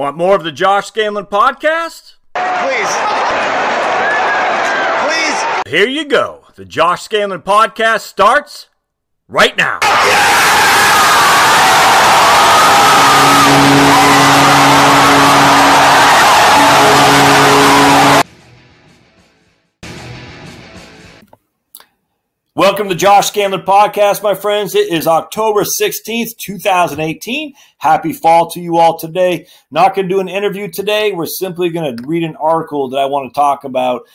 Want more of the Josh Scanlon podcast? Please. Please. Here you go. The Josh Scanlon podcast starts right now. Welcome to Josh Scanlon Podcast, my friends. It is October 16th, 2018. Happy fall to you all today. Not going to do an interview today. We're simply going to read an article that I want to talk about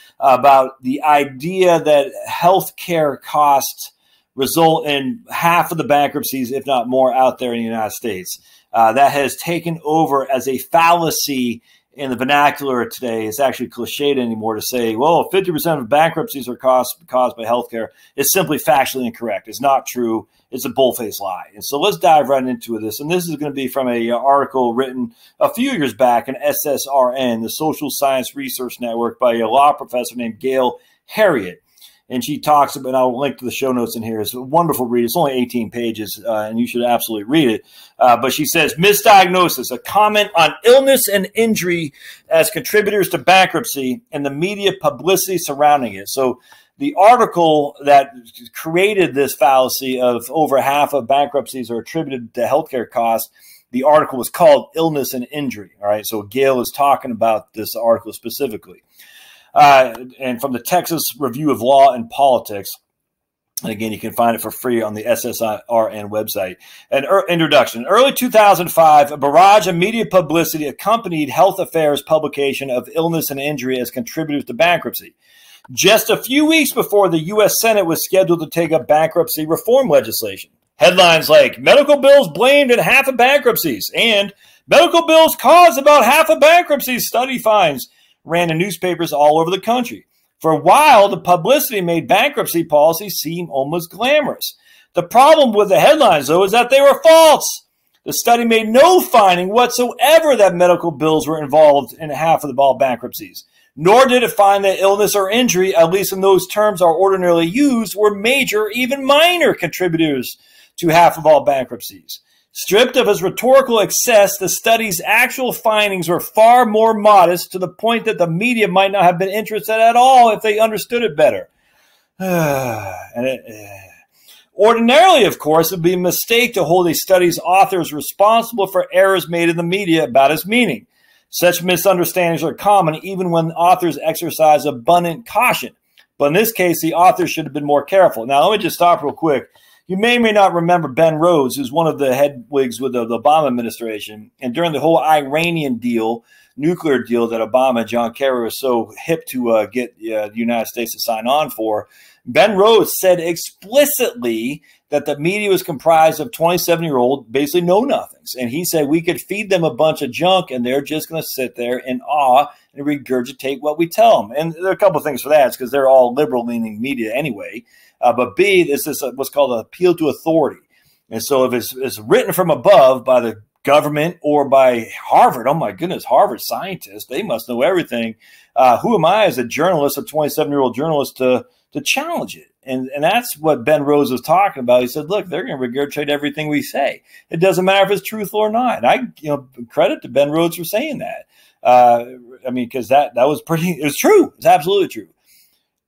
the idea that healthcare costs result in half of the bankruptcies, if not more, out there in the United States. That has taken over as a fallacy in the vernacular today. It's actually cliched anymore to say, well, 50% of bankruptcies are caused by healthcare. It's simply factually incorrect. It's not true. It's a bull-faced lie. And so let's dive right into this. And this is going to be from an article written a few years back in SSRN, the Social Science Research Network, by a law professor named Gail Harriet. And she talks about, and I'll link to the show notes in here. It's a wonderful read. It's only 18 pages, and you should absolutely read it. But she says, misdiagnosis, a comment on illness and injury as contributors to bankruptcy and the media publicity surrounding it. So the article that created this fallacy of over half of bankruptcies are attributed to healthcare costs, the article was called Illness and Injury. All right, so Gail is talking about this article specifically. And from the Texas Review of Law and Politics, and again, you can find it for free on the SSRN website. An introduction. Early 2005, a barrage of media publicity accompanied Health Affairs' publication of illness and injury as contributors to bankruptcy. Just a few weeks before the U.S. Senate was scheduled to take up bankruptcy reform legislation. Headlines like, medical bills blamed in half of bankruptcies, and medical bills caused about half of bankruptcies, study finds, ran in newspapers all over the country. For a while, the publicity made bankruptcy policies seem almost glamorous. The problem with the headlines, though, is that they were false. The study made no finding whatsoever that medical bills were involved in half of all bankruptcies, nor did it find that illness or injury, at least in those terms are ordinarily used, were major, even minor contributors to half of all bankruptcies. Stripped of its rhetorical excess, the study's actual findings were far more modest, to the point that the media might not have been interested at all if they understood it better. Ordinarily, of course, it would be a mistake to hold a study's authors responsible for errors made in the media about its meaning. Such misunderstandings are common even when authors exercise abundant caution. But in this case, the authors should have been more careful. Now, let me just stop real quick. You may or may not remember Ben Rhodes, who's one of the headwigs with the Obama administration. And during the whole Iranian deal, nuclear deal that Obama and John Kerry was so hip to get the United States to sign on for, Ben Rhodes said explicitly that the media was comprised of 27-year-old, basically know-nothings. And he said we could feed them a bunch of junk and they're just going to sit there in awe and regurgitate what we tell them. And there are a couple of things for that. It's because they're all liberal-leaning media anyway. But B, this is what's called an appeal to authority. And so if it's written from above by the government or by Harvard, oh my goodness, Harvard scientists, they must know everything. Who am I as a journalist, a 27-year-old journalist, to challenge it? And that's what Ben Rhodes was talking about. He said, look, they're going to regurgitate everything we say. It doesn't matter if it's truthful or not. And I credit to Ben Rhodes for saying that. Because that was it was true. It's absolutely true.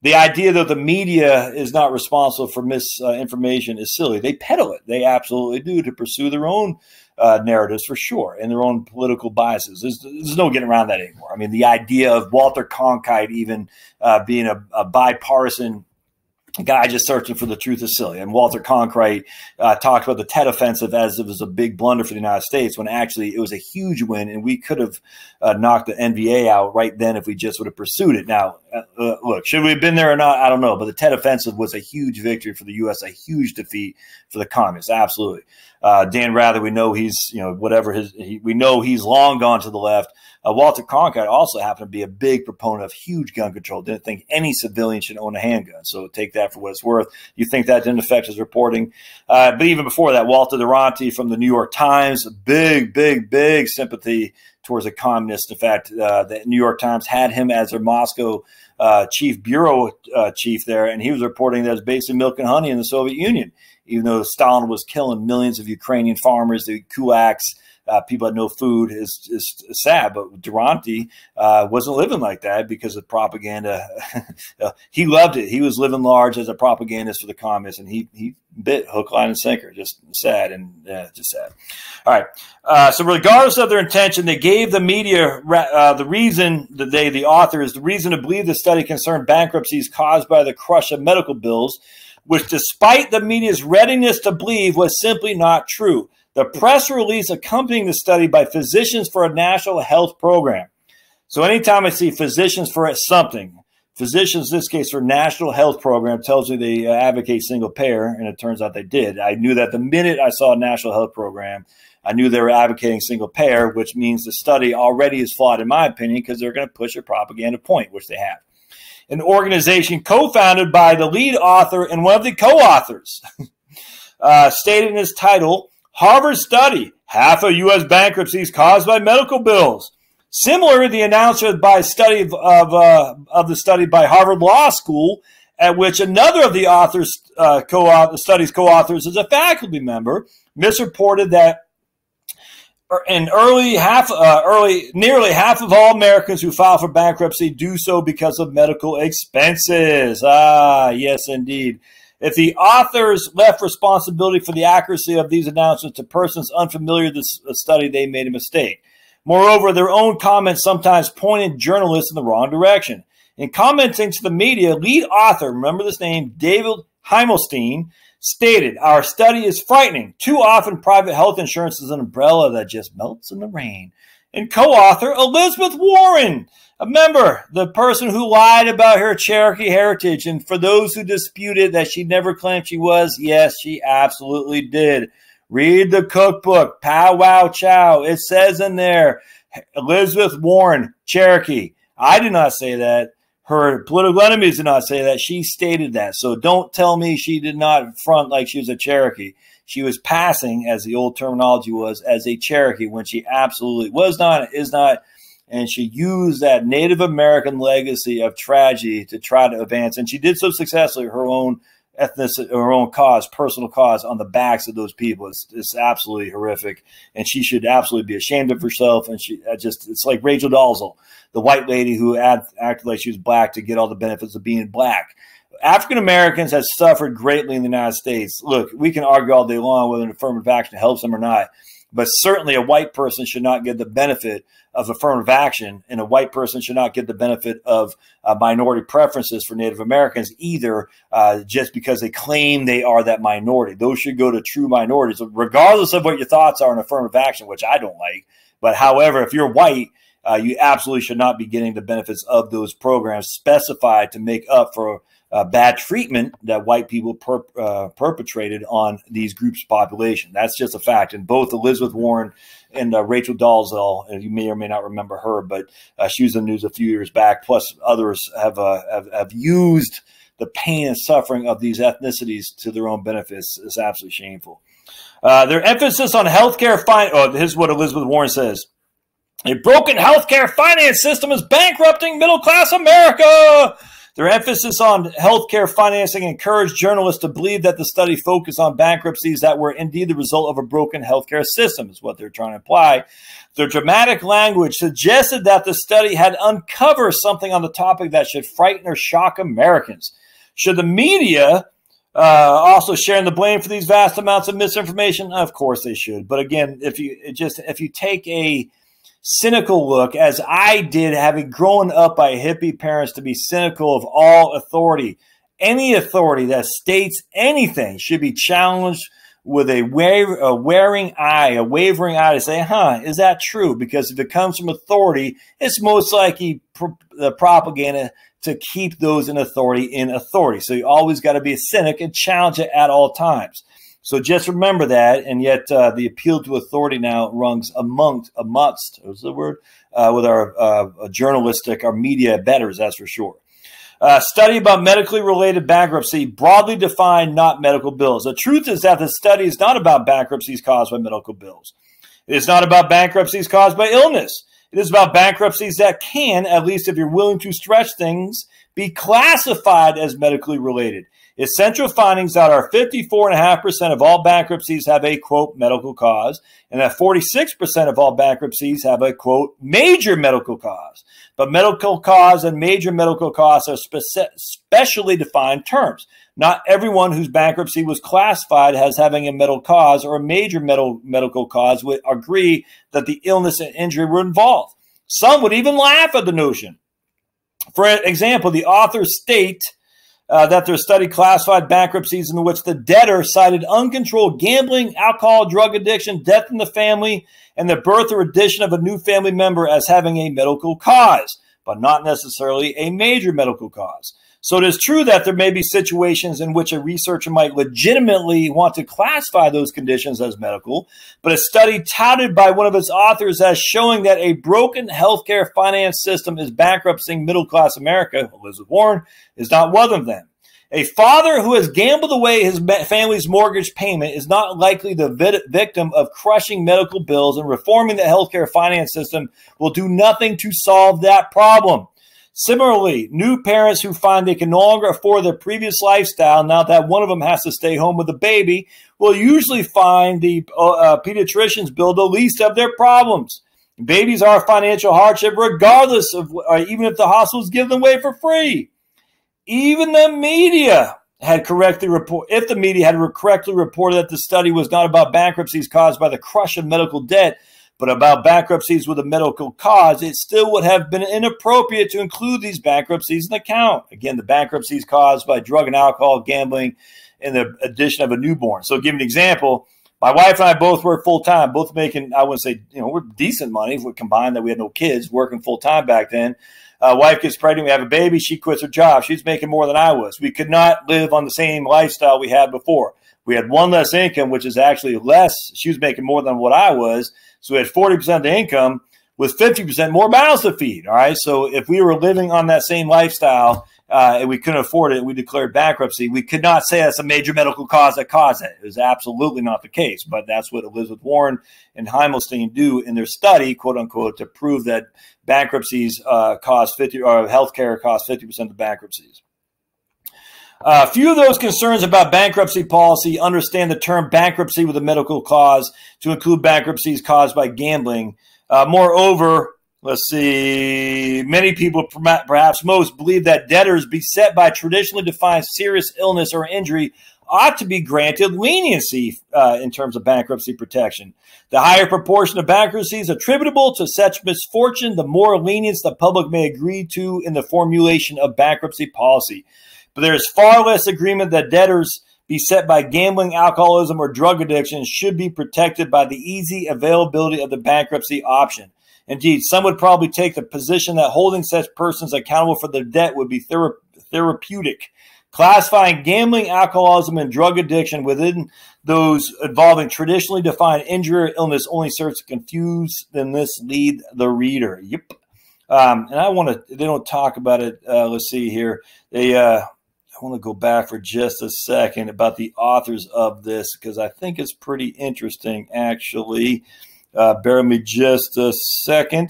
The idea that the media is not responsible for misinformation is silly. They peddle it. They absolutely do to pursue their own narratives for sure and their own political biases. There's no getting around that anymore. I mean, the idea of Walter Cronkite even being a bipartisan guy just searching for the truth is silly. And Walter Cronkite talked about the Tet Offensive as it was a big blunder for the United States, when actually it was a huge win, and we could have knocked the NVA out right then if we just would have pursued it. Now, look, should we have been there or not? I don't know. But the Tet Offensive was a huge victory for the U.S., a huge defeat for the communists. Absolutely. Dan Rather, we know he's, we know he's long gone to the left. Walter Cronkite also happened to be a big proponent of huge gun control. Didn't think any civilian should own a handgun. So take that for what it's worth. You think that didn't affect his reporting. But even before that, Walter Duranty from the New York Times, big sympathy towards the communists. In fact, the New York Times had him as their Moscow chief bureau chief there, and he was reporting that it's basically milk and honey in the Soviet Union, even though Stalin was killing millions of Ukrainian farmers, the kulaks, people had no food is sad. But Durante wasn't living like that because of propaganda. He loved it. He was living large as a propagandist for the communists, and he bit hook, line, and sinker. Just sad and just sad. All right. So regardless of their intention, they gave the media the reason that the authors, the reason to believe the study concerned bankruptcies caused by the crush of medical bills, which despite the media's readiness to believe was simply not true. The press release accompanying the study by Physicians for a National Health Program. So anytime I see Physicians for something, Physicians, in this case for National Health Program, tells me they advocate single payer, and it turns out they did. I knew that the minute I saw a National Health Program, I knew they were advocating single payer, which means the study already is flawed, in my opinion, because they're going to push a propaganda point, which they have. An organization co-founded by the lead author and one of the co-authors, stated in its title, Harvard study, half of U.S. bankruptcies caused by medical bills. Similar, the announcer by study of the study by Harvard Law School, at which another of the authors, the study's co-authors, is a faculty member, misreported that nearly half of all Americans who file for bankruptcy do so because of medical expenses. Ah, yes, indeed. If the authors left responsibility for the accuracy of these announcements to persons unfamiliar with the study, they made a mistake. Moreover, their own comments sometimes pointed journalists in the wrong direction. In commenting to the media, lead author, remember this name, David Heimelstein, stated, our study is frightening. Too often private health insurance is an umbrella that just melts in the rain. And co-author Elizabeth Warren, remember, the person who lied about her Cherokee heritage. And for those who disputed that she never claimed she was, yes, she absolutely did. Read the cookbook, Pow Wow Chow. It says in there, Elizabeth Warren, Cherokee. I did not say that. Her political enemies did not say that. She stated that. So don't tell me she did not front like she was a Cherokee. She was passing, as the old terminology was, as a Cherokee when she absolutely was not, is not. And she used that Native American legacy of tragedy to try to advance. And she did so successfully, her own ethnicity, her own cause, personal cause on the backs of those people. It's absolutely horrific. And she should absolutely be ashamed of herself. And it's like Rachel Dolezal, the white lady who acted like she was black to get all the benefits of being black. African Americans have suffered greatly in the United States. Look, we can argue all day long whether an affirmative action helps them or not, but certainly a white person should not get the benefit of affirmative action, and a white person should not get the benefit of minority preferences for Native Americans either, just because they claim they are that minority. Those should go to true minorities, regardless of what your thoughts are on affirmative action, which I don't like. But however, if you're white, you absolutely should not be getting the benefits of those programs specified to make up for bad treatment that white people perpetrated on these groups of population. That's just a fact. And both Elizabeth Warren and Rachel Dolezal, and you may or may not remember her, but she was in the news a few years back, plus others have used the pain and suffering of these ethnicities to their own benefits. It's absolutely shameful. Their emphasis on healthcare here's what Elizabeth Warren says. A broken healthcare finance system is bankrupting middle-class America. Their emphasis on healthcare financing encouraged journalists to believe that the study focused on bankruptcies that were indeed the result of a broken healthcare system, is what they're trying to imply. Their dramatic language suggested that the study had uncovered something on the topic that should frighten or shock Americans. Should the media also sharing the blame for these vast amounts of misinformation? Of course they should. But again, if you take a cynical look, as I did, having grown up by hippie parents, to be cynical of all authority. Any authority that states anything should be challenged with a wavering eye to say, is that true? Because if it comes from authority, it's most likely the propaganda to keep those in authority. So you always got to be a cynic and challenge it at all times. So just remember that, and yet the appeal to authority now runs amongst what's the word, with our our media betters, that's for sure. Study about medically related bankruptcy, broadly defined, not medical bills. The truth is that the study is not about bankruptcies caused by medical bills. It is not about bankruptcies caused by illness. It is about bankruptcies that can, at least if you're willing to stretch things, be classified as medically related. Its central findings are 54.5% of all bankruptcies have a, quote, medical cause, and that 46% of all bankruptcies have a, quote, major medical cause. But medical cause and major medical cause are specially defined terms. Not everyone whose bankruptcy was classified as having a medical cause or a major medical cause would agree that the illness and injury were involved. Some would even laugh at the notion. For example, the authors state that their study classified bankruptcies in which the debtor cited uncontrolled gambling, alcohol, drug addiction, death in the family, and the birth or addition of a new family member as having a medical cause, but not necessarily a major medical cause. So it is true that there may be situations in which a researcher might legitimately want to classify those conditions as medical, but a study touted by one of its authors as showing that a broken healthcare finance system is bankrupting middle-class America, Elizabeth Warren, is not one of them. A father who has gambled away his family's mortgage payment is not likely the victim of crushing medical bills, and reforming the healthcare finance system will do nothing to solve that problem. Similarly, new parents who find they can no longer afford their previous lifestyle now that one of them has to stay home with the baby will usually find the pediatricians bill the least of their problems. Babies are a financial hardship regardless of, even if the hospitals give them away for free. Even the media had correctly reported, if the media had correctly reported that the study was not about bankruptcies caused by the crush of medical debt, but about bankruptcies with a medical cause, it still would have been inappropriate to include these bankruptcies in the count. Again, the bankruptcies caused by drug and alcohol, gambling, and the addition of a newborn. So, to give an example, my wife and I both work full-time, both making, I wouldn't say, we're decent money if we combined that we had no kids, working full-time back then. Wife gets pregnant, we have a baby, she quits her job. She's making more than I was. We could not live on the same lifestyle we had before. We had one less income, which is actually less. She was making more than what I was. So we had 40% of the income with 50% more mouths to feed. All right. So if we were living on that same lifestyle and we couldn't afford it, we declared bankruptcy, we could not say that's a major medical cause that caused it. It was absolutely not the case. But that's what Elizabeth Warren and Himmelstein do in their study, quote unquote, to prove that bankruptcies cause 50 or healthcare costs 50% of bankruptcies. Few of those concerns about bankruptcy policy understand the term bankruptcy with a medical cause to include bankruptcies caused by gambling. Moreover, let's see, many people, perhaps most, believe that debtors beset by traditionally defined serious illness or injury ought to be granted leniency in terms of bankruptcy protection. The higher proportion of bankruptcies attributable to such misfortune, the more lenience the public may agree to in the formulation of bankruptcy policy. But there is far less agreement that debtors beset by gambling, alcoholism, or drug addiction should be protected by the easy availability of the bankruptcy option. Indeed, some would probably take the position that holding such persons accountable for their debt would be therapeutic. Classifying gambling, alcoholism, and drug addiction within those involving traditionally defined injury or illness only serves to confuse and mislead the reader. Yep. And I want to, they don't talk about it. Let's see here. I want to go back for just a second about the authors of this because I think it's pretty interesting, actually. Bear with me just a second.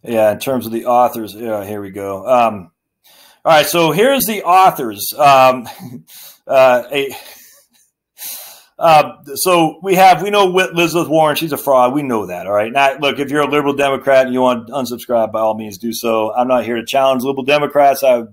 Yeah, in terms of the authors, yeah, here we go. All right, so here's the authors. So we know Elizabeth Warren, she's a fraud. We know that, all right? Now, look, if you're a liberal Democrat and you want to unsubscribe, by all means do so. I'm not here to challenge liberal Democrats. I was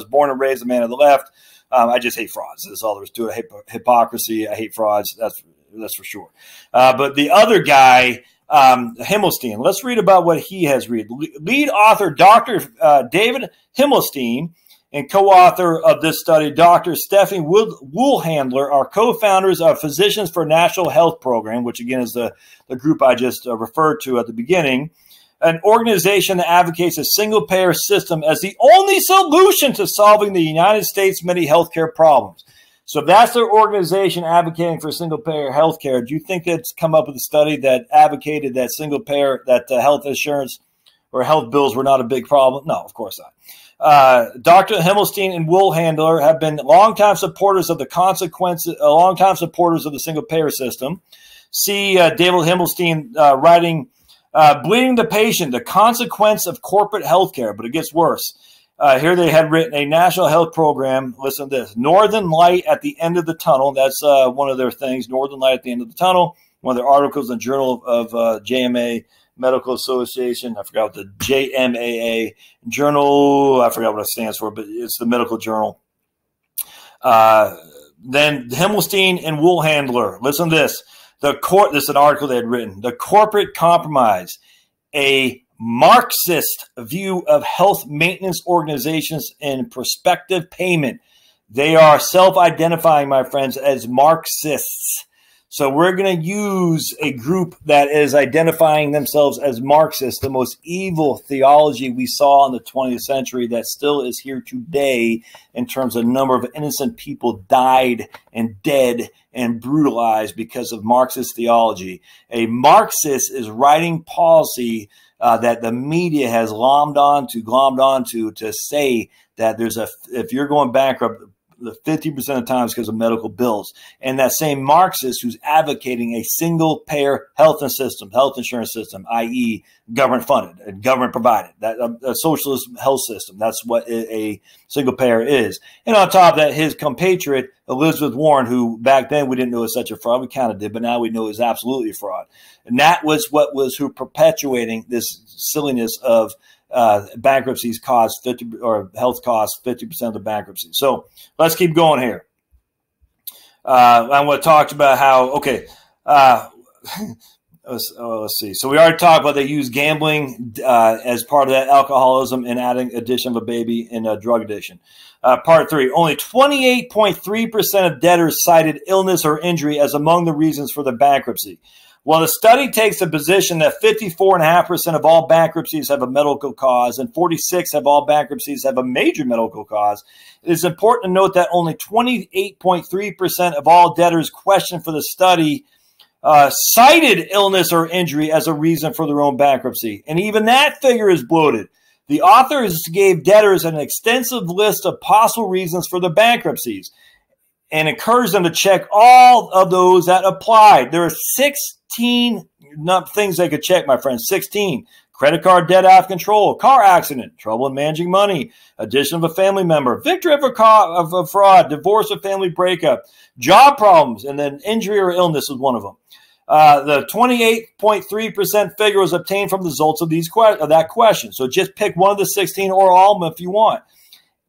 born and raised a man of the left. I just hate frauds. That's all there is to it. Hypocrisy. I hate frauds. That's for sure. But the other guy, Himmelstein, let's read about what he has read. Lead author, Dr. David Himmelstein, and co-author of this study, Dr. Stephanie Woolhandler, are co-founders of Physicians for National Health Program, which again is the group I just referred to at the beginning, an organization that advocates a single-payer system as the only solution to solving the United States' many healthcare problems. So if that's their organization advocating for single-payer healthcare, do you think it's come up with a study that advocated that single-payer, that health insurance or health bills were not a big problem? No, of course not. Dr. Himmelstein and Woolhandler have been longtime supporters of the single-payer system. See David Himmelstein writing, Bleeding the Patient, the Consequence of Corporate Healthcare, but it gets worse. Here they had written a national health program. Listen to this. Northern Light at the end of the tunnel. That's one of their things. Northern Light at the end of the tunnel. One of their articles in the Journal of JMA Medical Association. I forgot what the JMAA Journal. I forgot what it stands for, but it's the medical journal. Then Himmelstein and Woolhandler. Listen to this. This is an article they had written. The corporate compromise, a Marxist view of health maintenance organizations and prospective payment. They are self-identifying, my friends, as Marxists. So we're going to use a group that is identifying themselves as Marxists, the most evil theology we saw in the 20th century that still is here today in terms of the number of innocent people died and dead and brutalized because of Marxist theology. A Marxist is writing policy that the media has glommed onto to say that if you're going bankrupt, the 50% of the time is because of medical bills. And that same Marxist who's advocating a single payer health insurance system, i.e. government funded and government provided, that a socialist health system. That's what a single payer is. And on top of that, his compatriot, Elizabeth Warren, who back then we didn't know was such a fraud. We kind of did, but now we know is absolutely a fraud. And that was what was who perpetuating this silliness of bankruptcies cost 50 or health costs 50% of the bankruptcy. So let's keep going here. I'm going to talk about how, let's see. So we already talked about they use gambling as part of that alcoholism and adding addition of a baby in a drug addiction. Part 3, only 28.3% of debtors cited illness or injury as among the reasons for the bankruptcy. Well, the study takes the position that 54.5% of all bankruptcies have a medical cause and 46% of all bankruptcies have a major medical cause. It is important to note that only 28.3% of all debtors questioned for the study cited illness or injury as a reason for their own bankruptcy. And even that figure is bloated. The authors gave debtors an extensive list of possible reasons for their bankruptcies and encouraged them to check all of those that applied. There are 16 things they could check, my friends. 16. Credit card debt out of control, car accident, trouble in managing money, addition of a family member, victory of a fraud, divorce or family breakup, job problems, and then injury or illness is one of them. The 28.3% figure was obtained from the results of that question. So just pick one of the 16 or all of them if you want.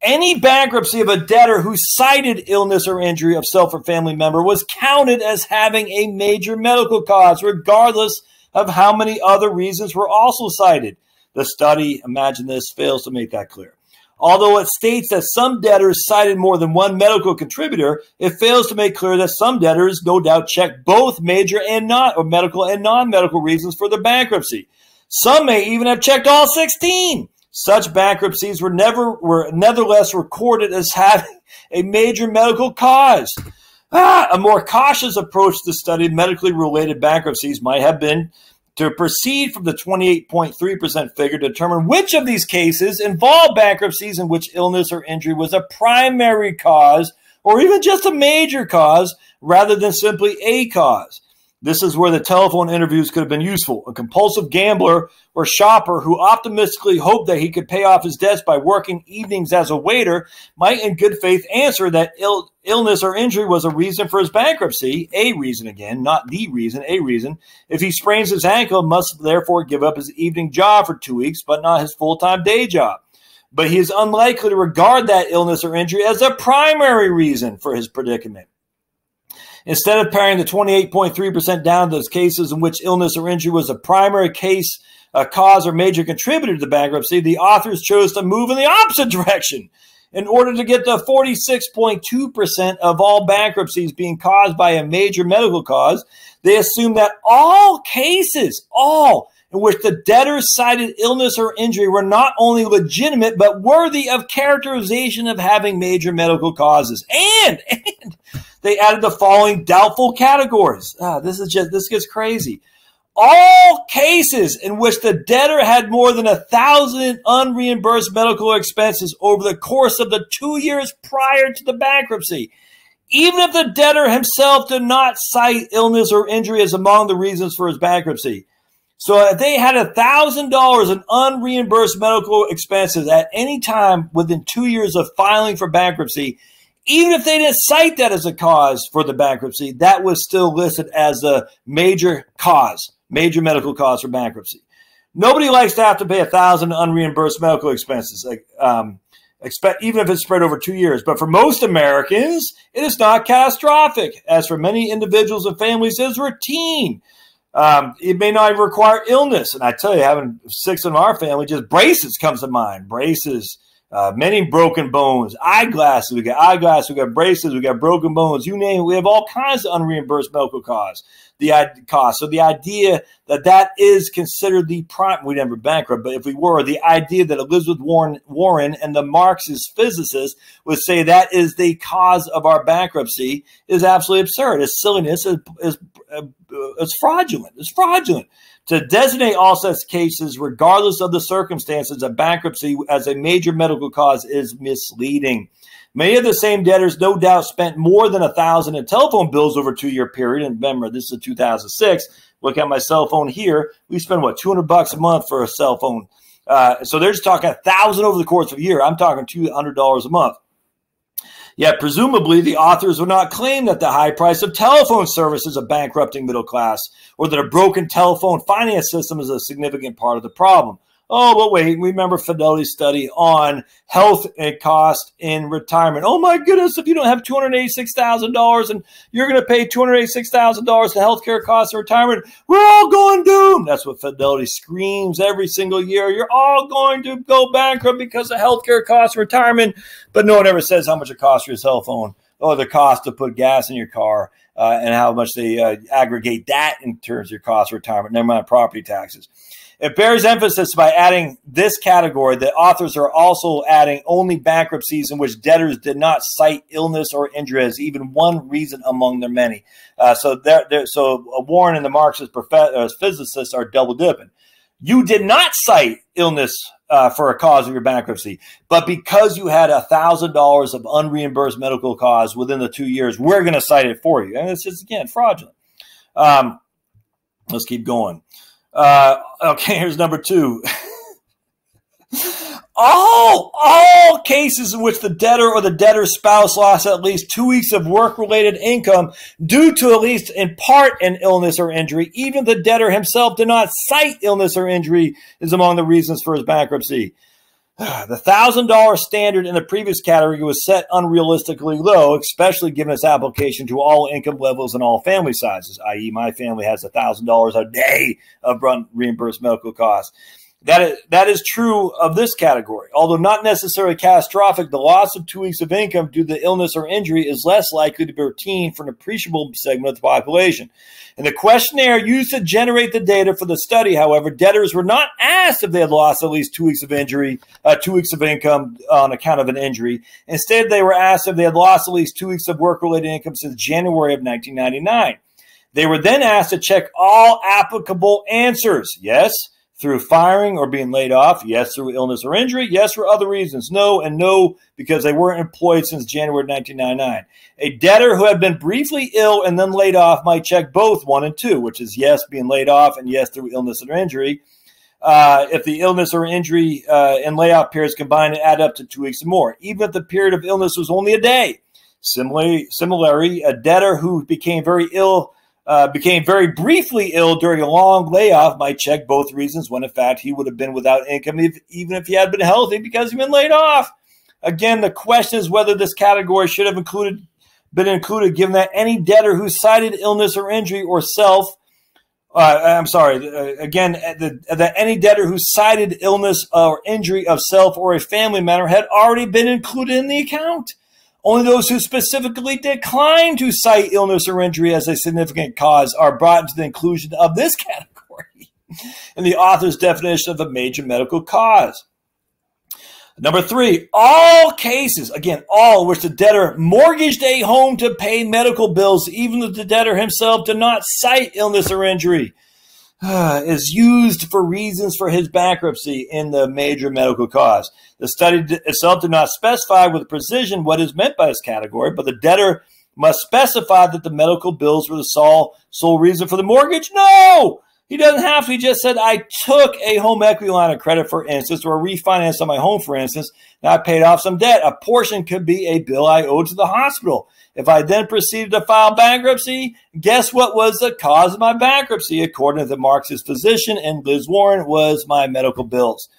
Any bankruptcy of a debtor who cited illness or injury of self or family member was counted as having a major medical cause, regardless of how many other reasons were also cited. The study, imagine this, fails to make that clear. Although it states that some debtors cited more than one medical contributor, it fails to make clear that some debtors no doubt checked both major and medical and non-medical reasons for their bankruptcy. Some may even have checked all 16. Such bankruptcies were nevertheless recorded as having a major medical cause. A more cautious approach to study medically related bankruptcies might have been to proceed from the 28.3% figure to determine which of these cases involve bankruptcies in which illness or injury was a primary cause or even just a major cause rather than simply a cause. This is where the telephone interviews could have been useful. A compulsive gambler or shopper who optimistically hoped that he could pay off his debts by working evenings as a waiter might in good faith answer that illness or injury was a reason for his bankruptcy. A reason again, not the reason, a reason. If he sprains his ankle, must therefore give up his evening job for 2 weeks, but not his full-time day job. But he is unlikely to regard that illness or injury as a primary reason for his predicament. Instead of paring the 28.3% down to those cases in which illness or injury was a primary case, a cause, or major contributor to the bankruptcy, the authors chose to move in the opposite direction. In order to get the 46.2% of all bankruptcies being caused by a major medical cause, they assumed that all cases, in which the debtor cited illness or injury were not only legitimate, but worthy of characterization of having major medical causes. And they added the following doubtful categories. This gets crazy. All cases in which the debtor had more than 1,000 unreimbursed medical expenses over the course of the 2 years prior to the bankruptcy. Even if the debtor himself did not cite illness or injury as among the reasons for his bankruptcy. So if they had $1,000 in unreimbursed medical expenses at any time within 2 years of filing for bankruptcy, even if they didn't cite that as a cause for the bankruptcy, that was still listed as a major cause, major medical cause for bankruptcy. Nobody likes to have to pay $1,000 in unreimbursed medical expenses, even if it's spread over 2 years. But for most Americans, it is not catastrophic. As for many individuals and families, it is routine. It may not even require illness. And I tell you, having 6 in our family, just braces comes to mind. Braces, many broken bones, eyeglasses. We got eyeglasses, we got braces, we got broken bones. You name it. We have all kinds of unreimbursed medical costs. So the idea that that is considered the prime, we never bankrupt, but if we were, the idea that Elizabeth Warren and the Marxist physicists would say that is the cause of our bankruptcy is absolutely absurd. It's silliness. It's fraudulent. It's fraudulent. To designate all such cases, regardless of the circumstances of bankruptcy, as a major medical cause is misleading. Many of the same debtors no doubt spent more than $1,000 in telephone bills over a 2-year period. And remember, this is 2006. Look at my cell phone here. We spend, what, $200 a month for a cell phone. So they're just talking $1,000 over the course of a year. I'm talking $200 a month. Yet, presumably, the authors would not claim that the high price of telephone service is a bankrupting middle class, or that a broken telephone finance system is a significant part of the problem. Oh, but wait, remember Fidelity's study on health and cost in retirement. Oh my goodness, if you don't have $286,000 and you're going to pay $286,000 to healthcare costs in retirement, we're all going doomed. That's what Fidelity screams every single year. You're all going to go bankrupt because of healthcare costs in retirement. But no one ever says how much it costs for your cell phone, or the cost to put gas in your car, and how much they aggregate that in terms of your cost of retirement, never mind property taxes. It bears emphasis by adding this category that authors are also adding only bankruptcies in which debtors did not cite illness or injury as even one reason among their many. So Warren and the Marxist physicists are double dipping. You did not cite illness for a cause of your bankruptcy, but because you had $1,000 of unreimbursed medical costs within the 2 years, we're going to cite it for you. And it's just, again, fraudulent. Let's keep going. Okay, here's number 2. All cases in which the debtor or the debtor's spouse lost at least 2 weeks of work-related income due to at least in part an illness or injury, even the debtor himself did not cite illness or injury, is among the reasons for his bankruptcy. The $1,000 standard in the previous category was set unrealistically low, especially given its application to all income levels and all family sizes, i.e. my family has $1,000 a day of reimbursed medical costs. That is true of this category. Although not necessarily catastrophic, the loss of 2 weeks of income due to illness or injury is less likely to be routine for an appreciable segment of the population. In the questionnaire used to generate the data for the study, however, debtors were not asked if they had lost at least 2 weeks of injury, 2 weeks of income on account of an injury. Instead, they were asked if they had lost at least 2 weeks of work-related income since January of 1999. They were then asked to check all applicable answers. Yes, through firing or being laid off. Yes, through illness or injury. Yes, for other reasons. No, and no, because they weren't employed since January 1999. A debtor who had been briefly ill and then laid off might check both 1 and 2, which is yes, being laid off, and yes, through illness or injury. If the illness or injury and layoff periods combined add up to 2 weeks or more, even if the period of illness was only a day. Similarly, a debtor who became very briefly ill during a long layoff might check both reasons when, in fact, he would have been without income even if he had been healthy because he'd been laid off. Again, the question is whether this category should have been included, given that any debtor who cited illness or injury or that any debtor who cited illness or injury of self or a family member had already been included in the account. Only those who specifically decline to cite illness or injury as a significant cause are brought into the inclusion of this category in the author's definition of a major medical cause. Number 3, all cases, again, all which the debtor mortgaged a home to pay medical bills, even if the debtor himself did not cite illness or injury, is used for reasons for his bankruptcy in the major medical cause. The study itself did not specify with precision what is meant by this category, but the debtor must specify that the medical bills were the sole reason for the mortgage? No! He doesn't have to. He just said, I took a home equity line of credit, for instance, or refinanced on my home, for instance, and I paid off some debt. A portion could be a bill I owed to the hospital. If I then proceeded to file bankruptcy, guess what was the cause of my bankruptcy? According to the Marxist physician and Liz Warren, was my medical bills.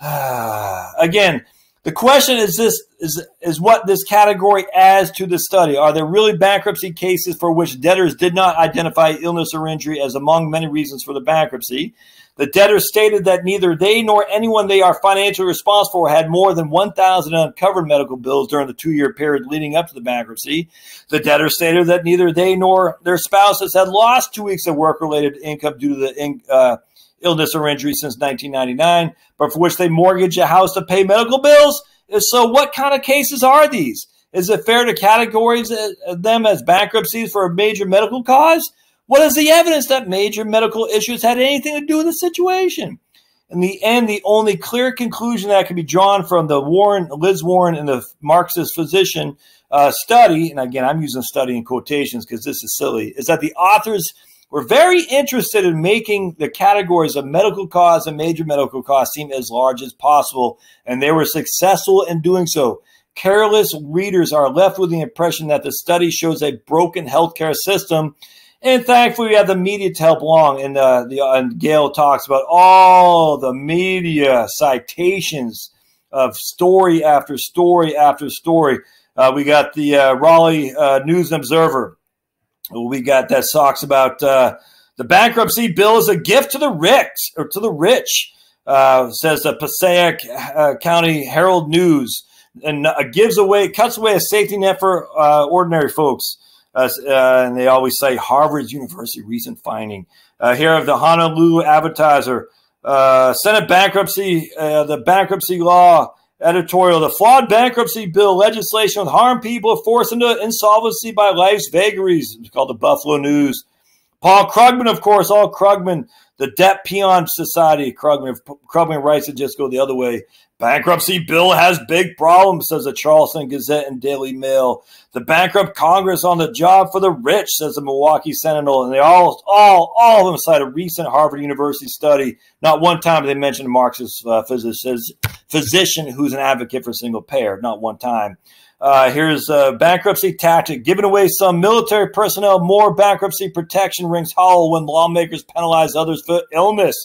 Again, the question is what this category adds to the study. Are there really bankruptcy cases for which debtors did not identify illness or injury as among many reasons for the bankruptcy? The debtors stated that neither they nor anyone they are financially responsible for had more than 1,000 uncovered medical bills during the 2-year period leading up to the bankruptcy. The debtors stated that neither they nor their spouses had lost 2 weeks of work-related income due to the illness or injury since 1999, but for which they mortgage a house to pay medical bills. So what kind of cases are these? Is it fair to categorize them as bankruptcies for a major medical cause? What is the evidence that major medical issues had anything to do with the situation? In the end, the only clear conclusion that can be drawn from the Liz Warren and the Marxist physician study, and again, I'm using study in quotations because this is silly, is that the authors were very interested in making the categories of medical cause and major medical cause seem as large as possible, and they were successful in doing so. Careless readers are left with the impression that the study shows a broken healthcare system, and thankfully we have the media to help along. And Gail talks about all the media citations of story after story after story. We got the Raleigh News and Observer. We got that talks about the bankruptcy bill is a gift to the rich, says the Passaic County Herald News, and cuts away a safety net for ordinary folks. And they always say Harvard University recent finding. Here of the Honolulu Advertiser, Senate bankruptcy, the bankruptcy law. Editorial, the flawed bankruptcy bill legislation will harm people forced into insolvency by life's vagaries. It's called the Buffalo News. Paul Krugman, of course, all Krugman, the Debt Peon Society. Krugman writes it just go the other way. Bankruptcy bill has big problems, says the Charleston Gazette and Daily Mail. The bankrupt Congress on the job for the rich, says the Milwaukee Sentinel. And they all of them cite a recent Harvard University study. Not one time they mentioned a Marxist physician who's an advocate for single payer. Not one time. Here's a bankruptcy tactic. Giving away some military personnel more bankruptcy protection rings hollow when lawmakers penalize others for illness.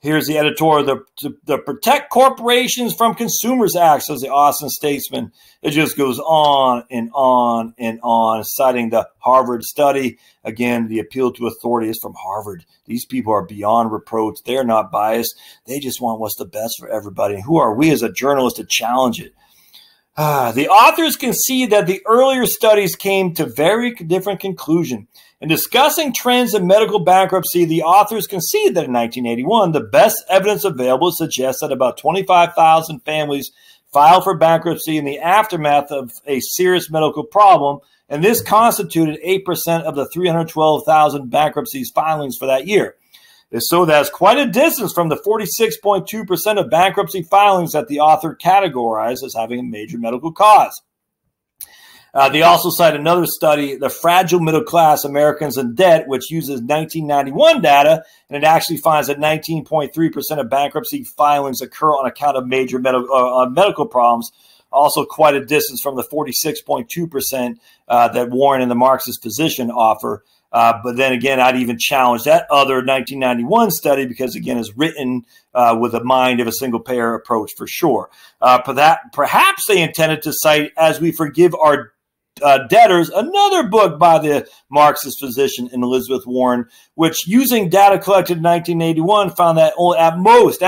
Here's the editorial, the Protect Corporations from Consumers Act, says the Austin Statesman. It just goes on and on and on, citing the Harvard study. Again, the appeal to authority is from Harvard. These people are beyond reproach. They're not biased. They just want what's the best for everybody. And who are we as a journalist to challenge it? The authors concede that the earlier studies came to very different conclusion. In discussing trends in medical bankruptcy, the authors concede that in 1981, the best evidence available suggests that about 25,000 families filed for bankruptcy in the aftermath of a serious medical problem, and this constituted 8% of the 312,000 bankruptcies filings for that year. So that's quite a distance from the 46.2% of bankruptcy filings that the author categorized as having a major medical cause. They also cite another study, The Fragile Middle Class Americans in Debt, which uses 1991 data, and it actually finds that 19.3% of bankruptcy filings occur on account of major medical problems, also quite a distance from the 46.2% that Warren and the Marxist physician offer. But then again, I'd even challenge that other 1991 study because, again, it's written with a mind of a single-payer approach for sure. Perhaps they intended to cite As We Forgive Our Debtors, another book by the Marxist physician and Elizabeth Warren, which, using data collected in 1981, found that at most,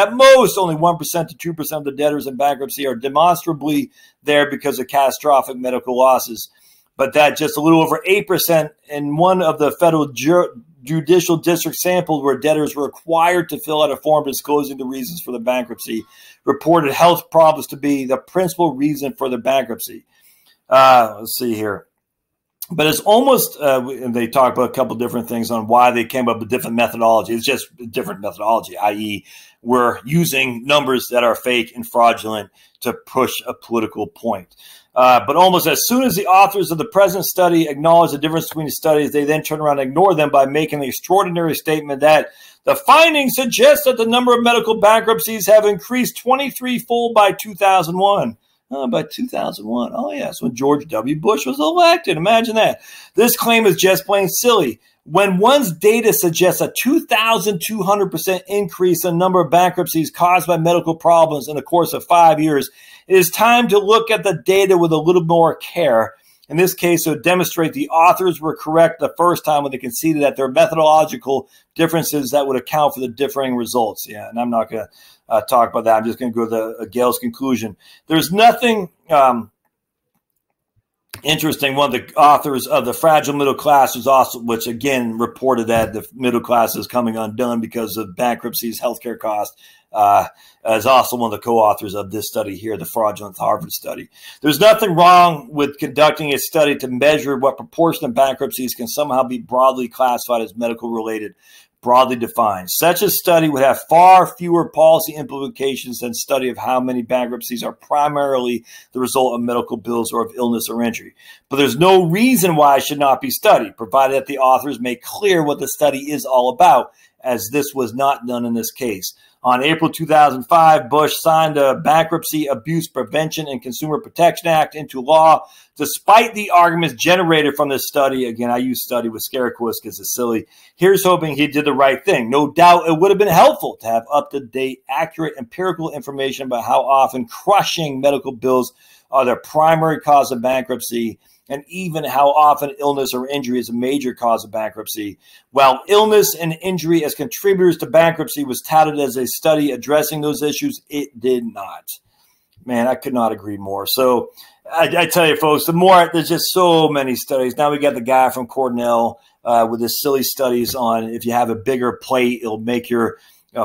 only 1% to 2% of the debtors in bankruptcy are demonstrably there because of catastrophic medical losses. But that just a little over 8% in one of the federal judicial districts sampled where debtors were required to fill out a form disclosing the reasons for the bankruptcy, reported health problems to be the principal reason for the bankruptcy. Let's see here. But it's almost, and they talk about a couple different things on why they came up with different methodology. It's just a different methodology, i.e. we're using numbers that are fake and fraudulent to push a political point. But almost as soon as the authors of the present study acknowledge the difference between the studies, they then turn around and ignore them by making the extraordinary statement that the findings suggest that the number of medical bankruptcies have increased 23-fold by 2001. By 2001. Oh, yes, when George W. Bush was elected. Imagine that. This claim is just plain silly. When one's data suggests a 2,200% increase in the number of bankruptcies caused by medical problems in the course of 5 years, it is time to look at the data with a little more care. In this case, it would demonstrate the authors were correct the first time when they conceded that there are methodological differences that would account for the differing results. Yeah, and I'm not going to talk about that. I'm just going to go to Gail's conclusion. There's nothing interesting. One of the authors of The Fragile Middle Class was also, which again reported that the middle class is coming undone because of bankruptcies, healthcare costs, is also one of the co-authors of this study here, the fraudulent Harvard study. There's nothing wrong with conducting a study to measure what proportion of bankruptcies can somehow be broadly classified as medical related, broadly defined. Such a study would have far fewer policy implications than study of how many bankruptcies are primarily the result of medical bills or of illness or injury. But there's no reason why it should not be studied, provided that the authors make clear what the study is all about, as this was not done in this case. On April 2005, Bush signed the Bankruptcy Abuse Prevention and Consumer Protection Act into law, despite the arguments generated from this study. Again, I use study with scare quotes because it's silly. Here's hoping he did the right thing. No doubt it would have been helpful to have up-to-date, accurate, empirical information about how often crushing medical bills are the primary cause of bankruptcy, and even how often illness or injury is a major cause of bankruptcy. While illness and injury as contributors to bankruptcy was touted as a study addressing those issues, it did not. Man, I could not agree more. So I tell you, folks, there's just so many studies. Now we got the guy from Cornell with his silly studies on if you have a bigger plate, it'll make your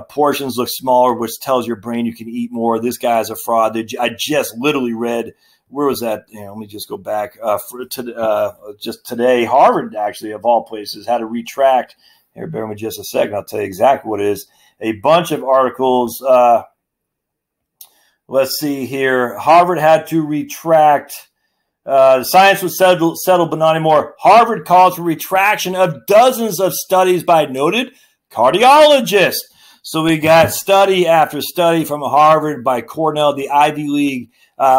portions look smaller, which tells your brain you can eat more. This guy's a fraud. I just literally read, where was that? Let me just go back. Just today, Harvard, actually, of all places, had to retract. Here, bear with me just a second. I'll tell you exactly what it is. A bunch of articles. Let's see here. Harvard had to retract. The science was settled, but not anymore. Harvard calls for retraction of dozens of studies by noted cardiologists. So we got study after study from Harvard, by Cornell, the Ivy League.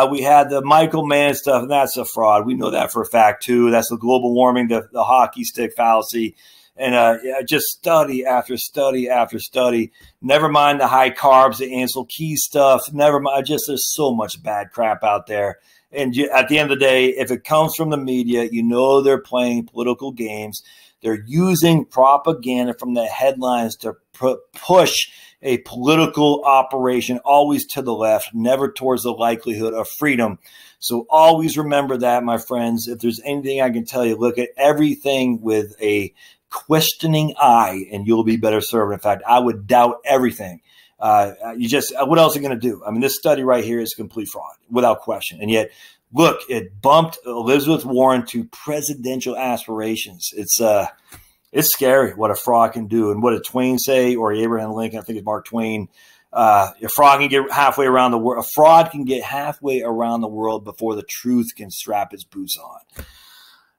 We had the Michael Mann stuff, and that's a fraud. We know that for a fact, too. That's the global warming, the hockey stick fallacy. And just study after study after study. Never mind the high carbs, the Ansel Keys stuff. Never mind. There's so much bad crap out there. And at the end of the day, if it comes from the media, you know they're playing political games. They're using propaganda from the headlines to push a political operation, always to the left, never towards the likelihood of freedom. So always remember that, my friends. If there's anything I can tell you, look at everything with a questioning eye, and you'll be better served. In fact, I would doubt everything. What else are you going to do? I mean, this study right here is complete fraud, without question. And yet, look, it bumped Elizabeth Warren to presidential aspirations. It's scary what a fraud can do. And what did Twain say, or Abraham Lincoln? I think it's Mark Twain. A fraud can get halfway around the world. A fraud can get halfway around the world before the truth can strap its boots on.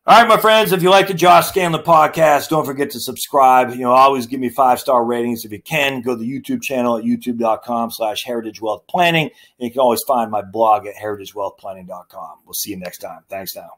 All right, my friends, if you like the Josh Scanlon podcast, don't forget to subscribe. Always give me 5-star ratings if you can. Go to the YouTube channel at youtube.com/Heritage Wealth Planning. And you can always find my blog at heritagewealthplanning.com. We'll see you next time. Thanks now.